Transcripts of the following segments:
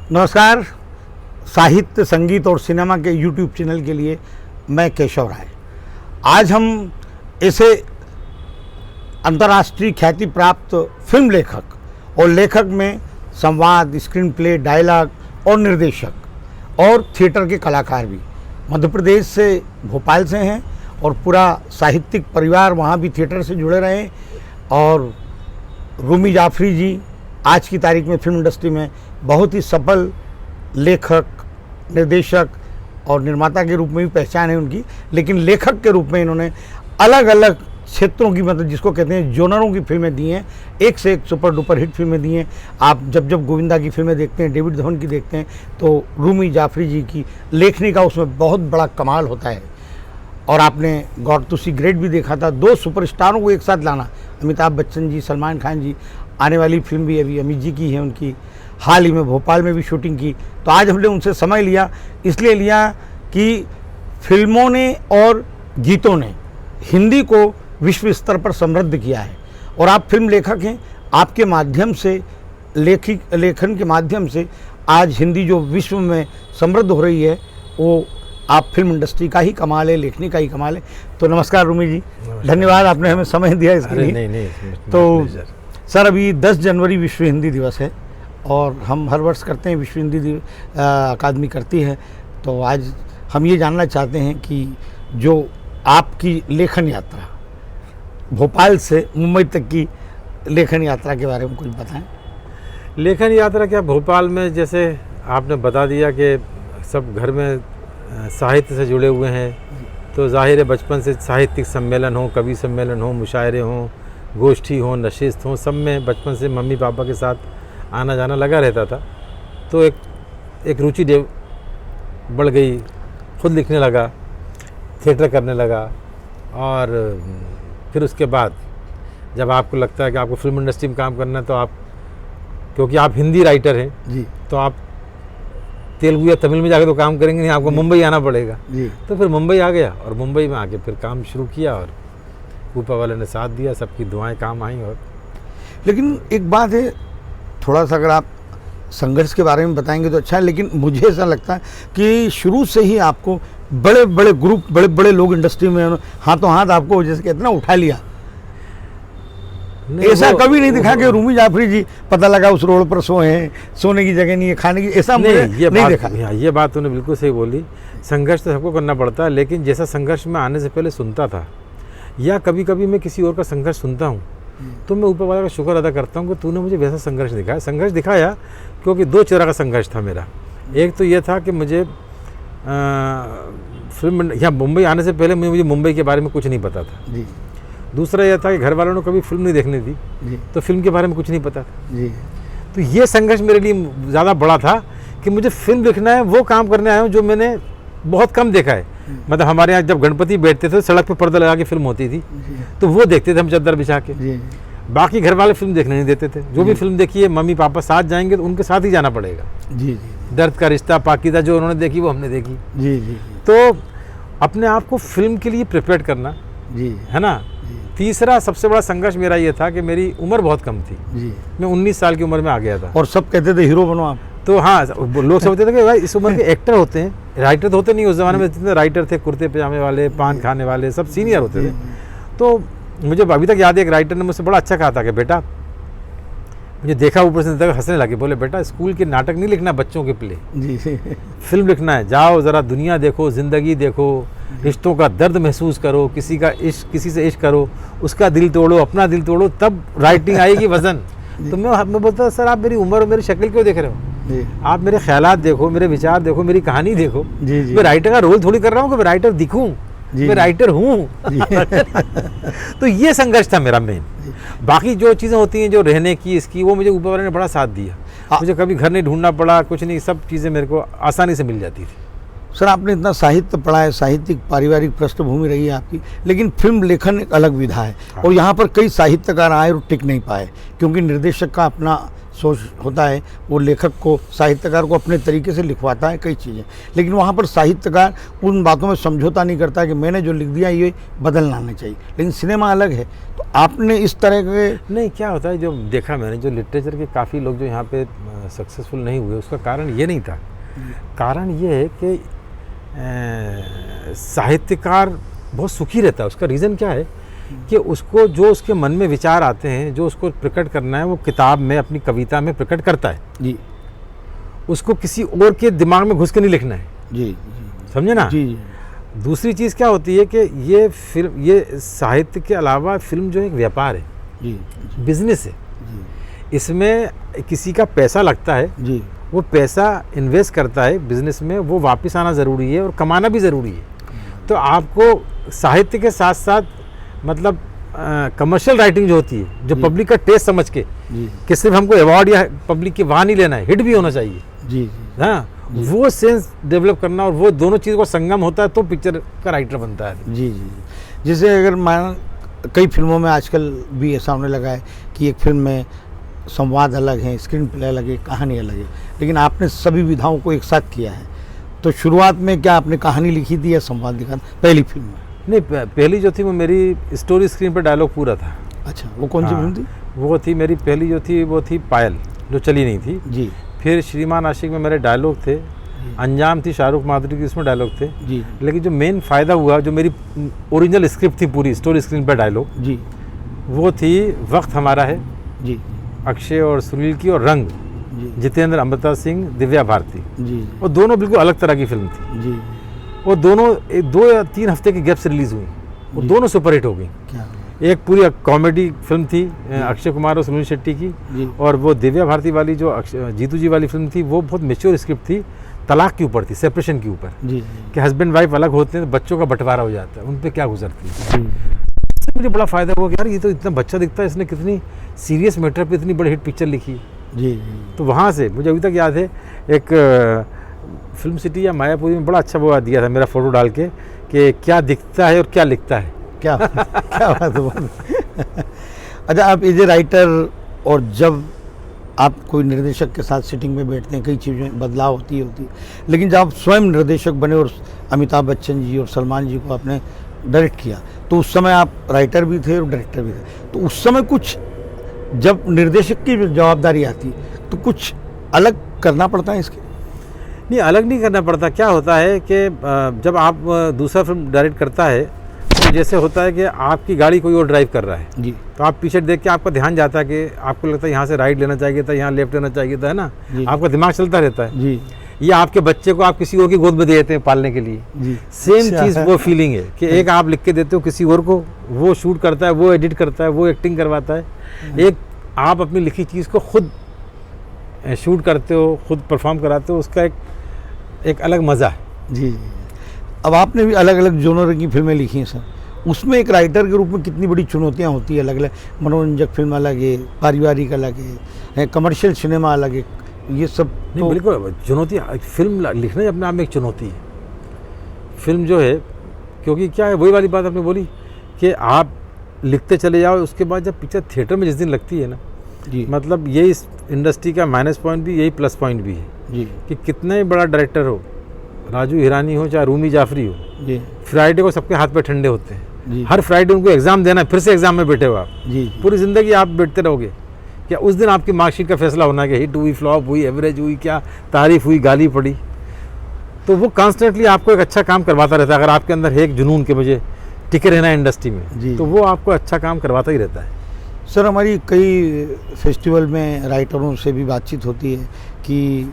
नमस्कार। साहित्य, संगीत और सिनेमा के यूट्यूब चैनल के लिए मैं केशव राय। आज हम ऐसे अंतर्राष्ट्रीय ख्याति प्राप्त फिल्म लेखक और लेखक में संवाद, स्क्रीन प्ले, डायलॉग और निर्देशक और थिएटर के कलाकार भी मध्य प्रदेश से, भोपाल से हैं और पूरा साहित्यिक परिवार वहाँ भी थिएटर से जुड़े रहे। और रूमी जाफरी जी आज की तारीख में फिल्म इंडस्ट्री में बहुत ही सफल लेखक, निर्देशक और निर्माता के रूप में भी पहचान है उनकी, लेकिन लेखक के रूप में इन्होंने अलग अलग क्षेत्रों की, मतलब जिसको कहते हैं जोनरों की फिल्में दी हैं। एक से एक सुपर डुपर हिट फिल्में दी हैं। आप जब गोविंदा की फिल्में देखते हैं, डेविड धवन की देखते हैं, तो रूमी जाफरी जी की लेखनी का उसमें बहुत बड़ा कमाल होता है। और आपने गॉड टू सी ग्रेट भी देखा था। दो सुपरस्टारों को एक साथ लाना, अमिताभ बच्चन जी, सलमान खान जी। आने वाली फिल्म भी अभी अमित जी की है, उनकी हाल ही में भोपाल में भी शूटिंग की। तो आज हमने उनसे समय लिया, इसलिए लिया कि फिल्मों ने और गीतों ने हिंदी को विश्व स्तर पर समृद्ध किया है। और आप फिल्म लेखक हैं, आपके माध्यम से, लेखन के माध्यम से आज हिंदी जो विश्व में समृद्ध हो रही है, वो आप फिल्म इंडस्ट्री का ही कमाल है, लेखनी का ही कमाल है। तो नमस्कार रूमी जी, धन्यवाद आपने हमें समय दिया इसके लिए। नहीं, तो सर, अभी 10 जनवरी विश्व हिंदी दिवस है और हम हर वर्ष करते हैं, विश्व हिंदी अकादमी करती है। तो आज हम ये जानना चाहते हैं कि जो आपकी लेखन यात्रा, भोपाल से मुंबई तक की लेखन यात्रा के बारे में कुछ बताएं। लेखन यात्रा क्या, भोपाल में जैसे आपने बता दिया कि सब घर में साहित्य से जुड़े हुए हैं, तो जाहिर है बचपन से साहित्यिक सम्मेलन हो, कवि सम्मेलन हो, मुशायरे हों, गोष्ठी हो, नशिस्त हो, सब में बचपन से मम्मी पापा के साथ आना जाना लगा रहता था। तो एक रुचि बढ़ गई, खुद लिखने लगा, थिएटर करने लगा। और फिर उसके बाद जब आपको लगता है कि आपको फिल्म इंडस्ट्री में काम करना है, तो आप, क्योंकि आप हिंदी राइटर हैं जी, तो आप तेलुगु या तमिल में जाके तो काम करेंगे नहीं, आपको मुंबई आना पड़ेगा जी। तो फिर मुंबई आ गया और मुंबई में आके फिर काम शुरू किया और ऊपर वाले ने साथ दिया, सबकी दुआएं काम आई। और लेकिन एक बात है, थोड़ा सा अगर आप संघर्ष के बारे में बताएंगे तो अच्छा है। लेकिन मुझे ऐसा लगता है कि शुरू से ही आपको बड़े बड़े ग्रुप, बड़े बड़े लोग इंडस्ट्री में हाथों हाथ आपको, जैसे कहते हैं ना, उठा लिया। ऐसा कभी नहीं दिखा कि रूमी जाफरी जी पता लगा उस रोड पर सोए, सोने की जगह नहीं है, खाने की, ऐसा मुझे नहीं देखा। ये बात तूने बिल्कुल सही बोली। संघर्ष तो सबको करना पड़ता है, लेकिन जैसा संघर्ष मैं आने से पहले सुनता था, या कभी कभी मैं किसी और का संघर्ष सुनता हूँ, तो मैं ऊपर वाले का शुक्र अदा करता हूँ कि तूने मुझे वैसा संघर्ष दिखाया। क्योंकि दो तरह का संघर्ष था मेरा। एक तो ये था कि मुझे फिल्म यहाँ मुंबई आने से पहले मुझे मुंबई के बारे में कुछ नहीं पता था जी। दूसरा यह था कि घर वालों ने कभी फिल्म नहीं देखने दी जी, तो फिल्म के बारे में कुछ नहीं पता था जी। तो ये संघर्ष मेरे लिए ज़्यादा बड़ा था कि मुझे फिल्म देखना है, वो काम करने आया हूँ जो मैंने बहुत कम देखा है। मतलब हमारे यहाँ जब गणपति बैठते थे, सड़क पे पर्दा लगा के फिल्म होती थी, तो वो देखते थे हम चद्दर बिछा के। बाकी घर वाले फिल्म देखने नहीं देते थे। जो भी फिल्म देखी है, मम्मी पापा साथ जाएंगे तो उनके साथ ही जाना पड़ेगा जी। दर्द का रिश्ता, पाकीज़ा जो उन्होंने देखी वो हमने देखी जी जी। तो अपने आप को फिल्म के लिए प्रिपेयर करना जी, है ना। तीसरा सबसे बड़ा संघर्ष मेरा ये था कि मेरी उम्र बहुत कम थी जी। मैं 19 साल की उम्र में आ गया था और सब कहते थे हीरो बनो आप। तो हाँ, लोग समझते थे कि भाई इस उम्र के एक्टर होते हैं, राइटर तो होते नहीं। उस ज़माने में जितने राइटर थे, कुर्ते पजामे वाले, पान खाने वाले, सब सीनियर होते थे। तो मुझे अभी तक याद है, एक राइटर ने मुझसे बड़ा अच्छा कहा था कि बेटा, मुझे देखा ऊपर से तक हंसने लगे, बोले बेटा स्कूल के नाटक नहीं लिखना, बच्चों के प्ले जी, फिल्म लिखना है। जाओ ज़रा दुनिया देखो, ज़िंदगी देखो, रिश्तों का दर्द महसूस करो, किसी का इश्क, किसी से इश्क करो, उसका दिल तोड़ो, अपना दिल तोड़ो, तब राइटिंग आएगी वजन। तो मैं बोलता सर, आप मेरी उम्र और मेरी शक्ल क्यों देख रहे हो? आप मेरे ख्यालात देखो, मेरे विचार देखो, मेरी कहानी देखो। मैं राइटर का रोल थोड़ी कर रहा हूँ कि मैं राइटर दिखूँ, मैं राइटर हूँ। तो ये संघर्ष था मेरा मेन। बाकी जो चीज़ें होती हैं, जो रहने की, इसकी, वो मुझे ऊपर वाले ने बड़ा साथ दिया। मुझे कभी घर नहीं ढूंढना पड़ा, कुछ नहीं, सब चीज़ें मेरे को आसानी से मिल जाती थी। सर, आपने इतना साहित्य पढ़ा है, साहित्यिक पारिवारिक पृष्ठभूमि रही है आपकी, लेकिन फिल्म लेखन एक अलग विधा है। और यहाँ पर कई साहित्यकार आए और टिक नहीं पाए, क्योंकि निर्देशक का अपना सोच होता है, वो लेखक को, साहित्यकार को अपने तरीके से लिखवाता है कई चीज़ें, लेकिन वहाँ पर साहित्यकार उन बातों में समझौता नहीं करता कि मैंने जो लिख दिया ये बदलना नहीं चाहिए, लेकिन सिनेमा अलग है। तो आपने इस तरह के नहीं, क्या होता है, जो देखा मैंने, जो लिटरेचर के काफ़ी लोग जो यहाँ पे सक्सेसफुल नहीं हुए, उसका कारण ये नहीं था। कारण ये है कि साहित्यकार बहुत सुखी रहता है। उसका रीज़न क्या है कि उसको जो उसके मन में विचार आते हैं, जो उसको प्रकट करना है, वो किताब में, अपनी कविता में प्रकट करता है जी। उसको किसी और के दिमाग में घुस के नहीं लिखना है जी, समझे ना। जी। दूसरी चीज़ क्या होती है कि ये फिल्म, ये साहित्य के अलावा फिल्म जो है एक व्यापार है जी, बिजनेस है। जी। इसमें किसी का पैसा लगता है जी। वो पैसा इन्वेस्ट करता है बिजनेस में, वो वापस आना ज़रूरी है और कमाना भी ज़रूरी है। तो आपको साहित्य के साथ साथ मतलब कमर्शियल राइटिंग जो होती है, जो पब्लिक का टेस्ट समझ के कि सिर्फ हमको अवार्ड या पब्लिक के वहाँ नहीं लेना है, हिट भी होना चाहिए जी। हाँ, वो सेंस डेवलप करना, और वो दोनों चीज़ का संगम होता है तो पिक्चर का राइटर बनता है। जी जी। जैसे अगर मान, कई फिल्मों में आजकल भी ऐसा होने लगा है कि एक फिल्म में संवाद अलग है, स्क्रीन प्ले अलग है, कहानी अलग है, लेकिन आपने सभी विधाओं को एक साथ किया है। तो शुरुआत में क्या आपने कहानी लिखी थी या संवाद लिखा था पहली फिल्म में? नहीं, पहली जो थी वो मेरी स्टोरी स्क्रीन पर डायलॉग पूरा था। अच्छा, वो कौन सी फिल्म थी? वो थी मेरी पहली जो थी वो थी पायल, जो चली नहीं थी जी। फिर श्रीमान आशिक में मेरे डायलॉग थे, अंजाम थी शाहरुख माधुरी की, इसमें डायलॉग थे जी। लेकिन जो मेन फ़ायदा हुआ, जो मेरी ओरिजिनल स्क्रिप्ट थी पूरी स्टोरी स्क्रीन पर डायलॉग जी। वो थी वक्त हमारा है जी। अक्षय और सुनील की, और रंग जी। जितेंद्र, अमृता सिंह, दिव्या भारती, जी। और दोनों बिल्कुल अलग तरह की फिल्म थी। जी। वो दोनों 2 या 3 हफ्ते के गैप से रिलीज़ हुई, वो दोनों सुपरहिट हो गई। क्या? एक पूरी कॉमेडी फिल्म थी अक्षय कुमार और सुनील शेट्टी की, और वो दिव्या भारती वाली जो जीतू जी वाली फिल्म थी, वो बहुत मैच्योर स्क्रिप्ट थी, तलाक के ऊपर थी, सेपरेशन के ऊपर, कि हस्बैंड वाइफ अलग होते हैं तो बच्चों का बंटवारा हो जाता है, उन पे क्या गुजरती है। इससे मुझे बड़ा फ़ायदा हुआ कि यार ये तो इतना बच्चा दिखता है, इसने कितनी सीरियस मैटर पे इतनी बड़ी हिट पिक्चर लिखी। जी। तो वहाँ से मुझे अभी तक याद है, एक फिल्म सिटी या मायापुरी में बड़ा अच्छा वो दिया था मेरा फ़ोटो डाल के कि क्या दिखता है और क्या लिखता है। क्या क्या बात है। अच्छा, आप एज ए राइटर, और जब आप कोई निर्देशक के साथ सिटिंग में बैठते हैं, कई चीज़ें बदलाव होती है, लेकिन जब आप स्वयं निर्देशक बने और अमिताभ बच्चन जी और सलमान जी को आपने डायरेक्ट किया, तो उस समय आप राइटर भी थे और डायरेक्टर भी थे, तो उस समय कुछ जब निर्देशक की जवाबदारी आती है तो कुछ अलग करना पड़ता है इसके? नहीं, अलग नहीं करना पड़ता। क्या होता है कि जब आप दूसरा फिल्म डायरेक्ट करता है तो जैसे होता है कि आपकी गाड़ी कोई और ड्राइव कर रहा है जी, तो आप पीछे देख के आपका ध्यान जाता है कि आपको लगता है यहाँ से राइट लेना चाहिए था, यहाँ लेफ्ट लेना चाहिए था, है ना, आपका दिमाग चलता रहता है जी। या आपके बच्चे को आप किसी और की गोद में दे देते हैं पालने के लिए जी। सेम चीज़ वो फीलिंग है कि एक आप लिख के देते हो किसी और को, वो शूट करता है, वो एडिट करता है, वो एक्टिंग करवाता है, एक आप अपनी लिखी चीज़ को खुद शूट करते हो, खुद परफॉर्म कराते हो, उसका एक अलग मज़ा है। जी। अब आपने भी अलग अलग जोनर की फिल्में लिखी हैं सर, उसमें एक राइटर के रूप में कितनी बड़ी चुनौतियाँ होती है? अलग अलग मनोरंजक फिल्म अलग है, पारिवारिक अलग है, कमर्शियल सिनेमा अलग है, ये सब नहीं, बिल्कुल चुनौती। फिल्म लिखना ही अपने आप में एक चुनौती है। फिल्म जो है, क्योंकि क्या है, वही वाली बात आपने बोली कि आप लिखते चले जाओ, उसके बाद जब पिक्चर थिएटर में जिस दिन लगती है ना जी, मतलब यही इस इंडस्ट्री का माइनस पॉइंट भी, यही प्लस पॉइंट भी है जी कि कितना ही बड़ा डायरेक्टर हो, राजू हिरानी हो चाहे रूमी जाफरी हो, जी फ्राइडे को सबके हाथ पे ठंडे होते हैं। जी हर फ्राइडे उनको एग्ज़ाम देना है, फिर से एग्ज़ाम में बैठे हो आप, जी पूरी ज़िंदगी आप बैठते रहोगे। क्या उस दिन आपकी मार्कशीट का फैसला होना है कि हिट हुई, फ्लॉप हुई, एवरेज हुई, क्या तारीफ हुई, गाली पड़ी। तो वो कॉन्स्टेंटली आपको एक अच्छा काम करवाता रहता है। अगर आपके अंदर है एक जुनून के मुझे टिके रहना है इंडस्ट्री में, तो वो आपको अच्छा काम करवाता ही रहता है। सर, हमारी कई फेस्टिवल में राइटरों से भी बातचीत होती है कि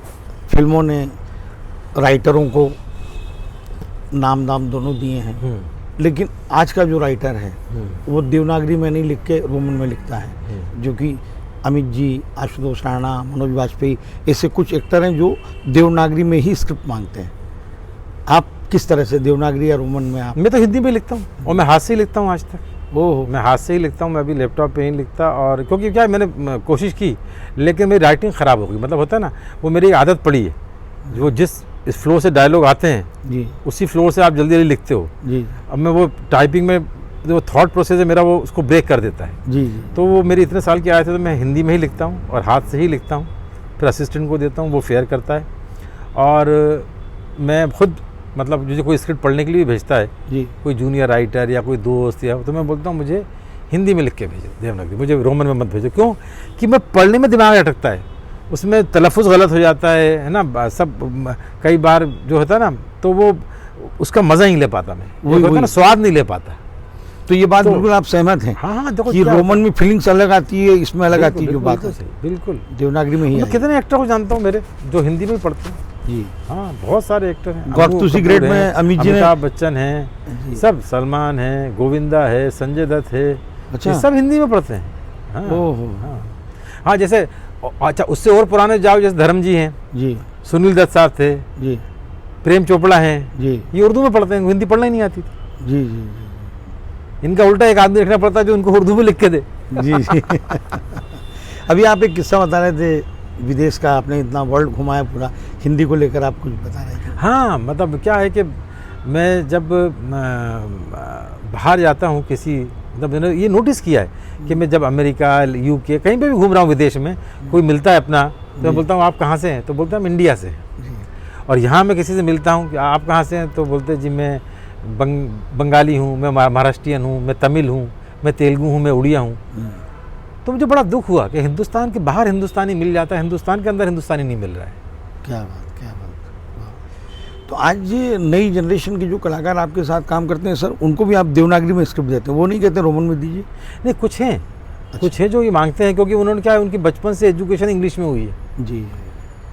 फिल्मों ने राइटरों को नाम दाम दोनों दिए हैं, लेकिन आज का जो राइटर है वो देवनागरी में नहीं लिख के रोमन में लिखता है, जो कि अमित जी, आशुतोष राणा, मनोज वाजपेयी, ऐसे कुछ एक्टर हैं जो देवनागरी में ही स्क्रिप्ट मांगते हैं। आप किस तरह से देवनागरी या रोमन में? आप? मैं तो हिंदी में लिखता हूँ और मैं हाथ से ही लिखता हूँ आज तक। ओह, मैं हाथ से ही लिखता हूँ, मैं अभी लैपटॉप पे ही लिखता। और क्योंकि क्या है, मैंने कोशिश की लेकिन मेरी राइटिंग ख़राब हो गई। मतलब होता है ना, वो मेरी आदत पड़ी है, जो जिस इस फ्लो से डायलॉग आते हैं जी, उसी फ्लो से आप जल्दी जल्दी लिखते हो। जी, अब मैं वो टाइपिंग में जो थॉट प्रोसेस है मेरा वो उसको ब्रेक कर देता है। जी जी। तो वो मेरे इतने साल के आए थे तो मैं हिंदी में ही लिखता हूँ और हाथ से ही लिखता हूँ, फिर असिस्टेंट को देता हूँ, वो फेयर करता है। और मैं खुद मतलब मुझे कोई स्क्रिप्ट पढ़ने के लिए भी भेजता है जी, कोई जूनियर राइटर या कोई दोस्त या, तो मैं बोलता हूँ मुझे हिंदी में लिख के भेजो देवनागरी, मुझे रोमन में मत भेजो। क्यों कि मैं पढ़ने में दिमाग अटकता है, उसमें तलफ़ुज़ गलत हो जाता है ना, सब कई बार जो होता है ना, तो वो उसका मज़ा ही नहीं ले पाता मैं, वो होता है ना, स्वाद नहीं ले पाता। तो ये बात बिल्कुल आप सहमत हैं? हाँ, देखो कि रोमन में फीलिंग्स अलग आती है, इसमें अलग आती है जो बात है। बिल्कुल देवनागरी में ही मैं कितने एक्टर को जानता हूँ मेरे जो हिंदी में पढ़ते हैं जी। हाँ, बहुत सारे एक्टर हैं। गॉट टू सी ग्रेट में अमिताभ बच्चन हैं, सब सलमान है, गोविंदा है, संजय दत्त है, अच्छा, सब हिंदी में पढ़ते हैं। हाँ, ओहो, हाँ, जैसे अच्छा उससे और पुराने जाओ, जैसे धर्म जी हैं जी, सुनील दत्त साहब थे जी, प्रेम चोपड़ा हैं जी, ये उर्दू में पढ़ते हैं, हिंदी पढ़ना ही नहीं आती थी। जी जी। इनका उल्टा एक आदमी रखना पड़ता है जो उनको उर्दू में लिख के दे। जी जी। अभी आप एक किस्सा बता रहे थे विदेश का, आपने इतना वर्ल्ड घुमाया पूरा, हिंदी को लेकर आप कुछ बता रहे थे। हाँ, मतलब क्या है कि मैं जब बाहर जाता हूँ किसी, मतलब मैंने ये नोटिस किया है कि मैं जब अमेरिका, यूके कहीं पे भी घूम रहा हूँ विदेश में, कोई मिलता है अपना तो मैं बोलता हूँ आप कहाँ से हैं, तो बोलता है हम इंडिया से हैं। और यहाँ मैं किसी से मिलता हूँ कि आप कहाँ से हैं, तो बोलते जी मैं बंगाली हूँ, मैं महाराष्ट्रियन हूँ, मैं तमिल हूँ, मैं तेलुगु हूँ, मैं उड़िया हूँ। तो मुझे बड़ा दुख हुआ कि हिंदुस्तान के बाहर हिंदुस्तानी मिल जाता है, हिंदुस्तान के अंदर हिंदुस्तानी नहीं मिल रहा है। क्या बात, क्या बात। तो आज ये नई जनरेशन के जो कलाकार आपके साथ काम करते हैं सर, उनको भी आप देवनागरी में स्क्रिप्ट देते हैं, वो नहीं कहते रोमन में दीजिए? नहीं, कुछ हैं, अच्छा। कुछ हैं जो ये मांगते हैं, क्योंकि उन्होंने क्या है, उनकी बचपन से एजुकेशन इंग्लिश में हुई है जी,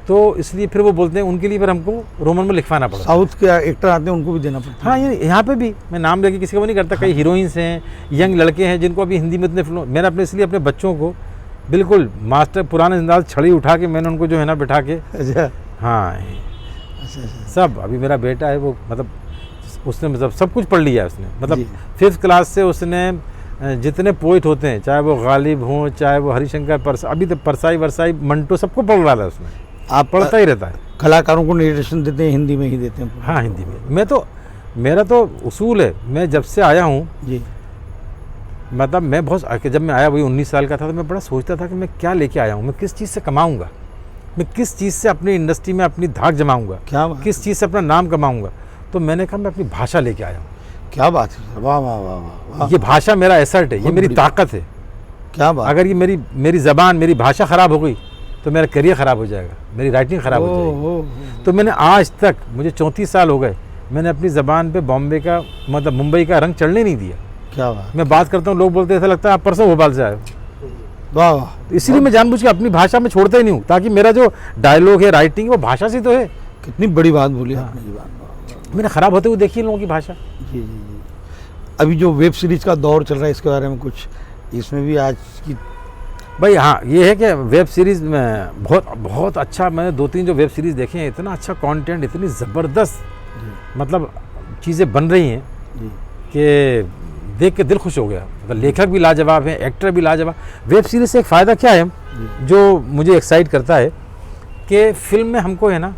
तो इसलिए फिर वो बोलते हैं उनके लिए फिर हमको रोमन में लिखवाना पड़ता है। साउथ के एक्टर आते हैं उनको भी देना पड़ता है? हाँ, ये यहाँ पे भी मैं नाम लेके किसी का वो नहीं करता। कई हीरोइंस हैं, यंग लड़के हैं जिनको अभी हिंदी में इतने फिल्म, मैंने अपने इसलिए अपने बच्चों को बिल्कुल मास्टर पुराने अंदाज छड़ी उठा के मैंने उनको जो है ना बिठा के, अच्छा, हाँ अच्छा, सब, अभी मेरा बेटा है वो मतलब उसने मतलब सब कुछ पढ़ लिया है उसने, मतलब जी। 5th क्लास से उसने जितने पोइट होते हैं, चाहे वो गालिब हों, चाहे वो हरिशंकर अभी तो परसाई वरसाई मंटो, सबको पढ़ रहा है उसने, आप पढ़ता ही रहता है। कलाकारों को निर्देशन देते हैं, हिंदी में ही देते हैं? हाँ, हिंदी में। मैं तो, मेरा तो उसूल है, मैं जब से आया हूँ जी, मतलब मैं बहुत, जब मैं आया वही 19 साल का था, तो मैं बड़ा सोचता था कि मैं क्या लेके आया हूँ, मैं किस चीज़ से कमाऊँगा, मैं किस चीज़ से अपनी इंडस्ट्री में अपनी धाक जमाऊँगा, क्या बात, किस चीज़ से अपना नाम कमाऊँगा। तो मैंने कहा मैं अपनी भाषा लेके आया हूँ। क्या बात है सर, वाह वाह वाह वाह वाह, ये भाषा मेरा एसेट है, ये बहुत मेरी बड़ी ताकत है। क्या बात। अगर ये मेरी ज़बान, मेरी भाषा ख़राब हो गई तो मेरा करियर ख़राब हो जाएगा, मेरी राइटिंग ख़राब हो जाएगी। तो मैंने आज तक, मुझे 34 साल हो गए, मैंने अपनी ज़बान पे बॉम्बे का मतलब मुंबई का रंग चढ़ने नहीं दिया। क्या बात, मैं बात करता हूँ, लोग बोलते ऐसा लगता है आप परसों भोपाल से आए हो। वाह वाह। तो इसीलिए मैं जानबूझ के अपनी भाषा में छोड़ता ही नहीं हूँ, ताकि मेरा जो डायलॉग है, राइटिंग, वो भाषा से तो है। कितनी बड़ी बात बोली आपने ये बात। मैंने ख़राब होते हुए देखी लोगों की भाषा। जी जी जी। अभी जो वेब सीरीज का दौर चल रहा है, इसके बारे में कुछ, इसमें भी आज की? भाई हाँ, ये है कि वेब सीरीज़ में बहुत अच्छा, मैंने 2-3 जो वेब सीरीज़ देखे हैं, इतना अच्छा कंटेंट, इतनी ज़बरदस्त मतलब चीज़ें बन रही हैं जी, कि देख के दिल खुश हो गया। मतलब लेखक भी लाजवाब हैं, एक्टर भी लाजवाब। वेब सीरीज़ से एक फ़ायदा क्या है जो मुझे एक्साइट करता है कि फिल्म में हमको है ना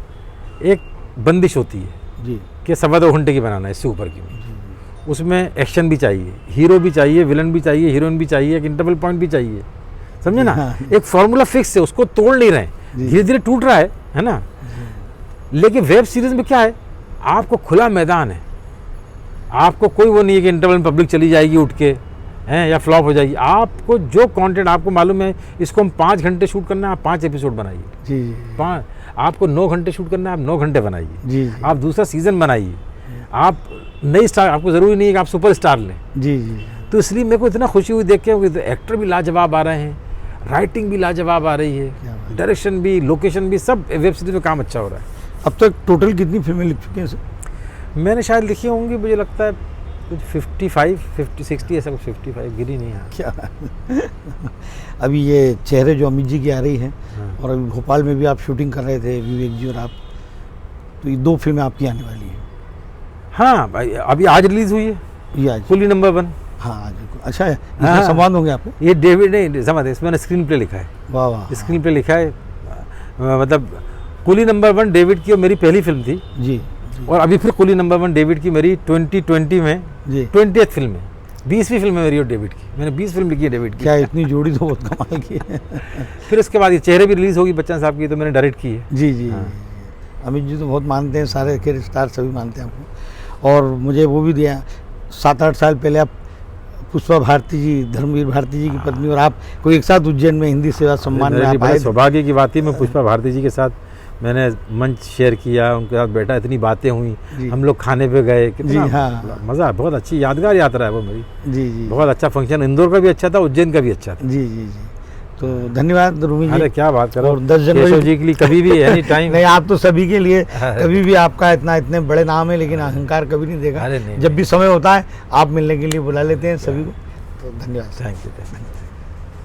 एक बंदिश होती है जी, कि 2.25 घंटे की बनाना है, इससे ऊपर की। उसमें एक्शन भी चाहिए, हीरो भी चाहिए, विलन भी चाहिए, हीरोइन भी चाहिए, एक इंटरवल पॉइंट भी चाहिए, समझे ना। हाँ। एक फॉर्मूला फिक्स है, उसको तोड़ नहीं रहे हैं, धीरे धीरे टूट रहा है ना। लेकिन वेब सीरीज में क्या है, आपको खुला मैदान है, आपको कोई वो नहीं है कि इंटरवल में पब्लिक चली जाएगी उठ के हैं या फ्लॉप हो जाएगी। आपको जो कंटेंट आपको मालूम है, इसको हम 5 घंटे शूट करना है, आप 5 एपिसोड बनाइए। जी जी 5, आपको 9 घंटे शूट करना है, आप 9 घंटे बनाइए। जी, आप दूसरा सीजन बनाइए। आप नई स्टार, आपको ज़रूरी नहीं है कि आप सुपर स्टार लें। जी जी। तो इसलिए मेरे को इतना खुशी हुई देख के, एक्टर भी लाजवाब आ रहे हैं, राइटिंग भी लाजवाब आ रही है, डायरेक्शन भी, लोकेशन भी, सब वेब सीरीज में काम अच्छा हो रहा है। अब तक टोटल कितनी फिल्में लिख चुके हैं सर? मैंने शायद लिखी होंगी, मुझे लगता है कुछ 55, 50, 60 ऐसा कुछ, 55 गिरी नहीं है। क्या अभी ये चेहरे जो अमित जी की आ रही हैं, और अभी भोपाल में भी आप शूटिंग कर रहे थे, विवेक जी और आप, तो ये 2 फिल्में आपकी आने वाली हैं? हाँ भाई, अभी आज रिलीज हुई है ये आज? कुली नंबर 1। हाँ आज। अच्छा है, इसमें संवाद होंगे आपके? ये डेविड ने समझ, इसमें स्क्रीन प्ले लिखा है। वाह वाह। स्क्रीन प्ले लिखा है, मतलब कुली नंबर 1 डेविड की और मेरी पहली फिल्म थी जी, और अभी फिर कुली नंबर 1 डेविड की मेरी 2020 में जी 20th फिल्म है। 20वीं फिल्म है मेरी और डेविड की, मैंने 20 फिल्म लिखी है डेविड की। क्या इतनी जोड़ी तो बहुत कमाल की है। फिर उसके बाद ये चेहरे भी रिलीज़ होगी बच्चन साहब की, तो मैंने डायरेक्ट की है। जी जी अमित जी तो बहुत मानते हैं, सारे के स्टार सभी मानते हैं आपको। और मुझे वो भी दिया 7-8 साल पहले आप पुष्पा भारती जी, धर्मवीर भारती जी की पत्नी और आप कोई एक साथ उज्जैन में हिंदी सेवा सम्मान में आप आए। सौभाग्य की बात थी, मैं पुष्पा भारती जी के साथ मैंने मंच शेयर किया, उनके साथ बैठा, इतनी बातें हुई, हम लोग खाने पे गए, कितना मज़ा, बहुत अच्छी यादगार यात्रा है वो मेरी। जी जी बहुत अच्छा फंक्शन, इंदौर का भी अच्छा था, उज्जैन का भी अच्छा था। जी जी जी तो धन्यवाद रूमी जी। अरे क्या बात करो, 10 जनवरी जी के लिए कभी भी एनी टाइम। नहीं, आप तो सभी के लिए कभी भी, आपका इतने बड़े नाम है, लेकिन अहंकार कभी नहीं देखा। जब भी समय होता है आप मिलने के लिए बुला लेते हैं सभी को। तो धन्यवाद। Thank you.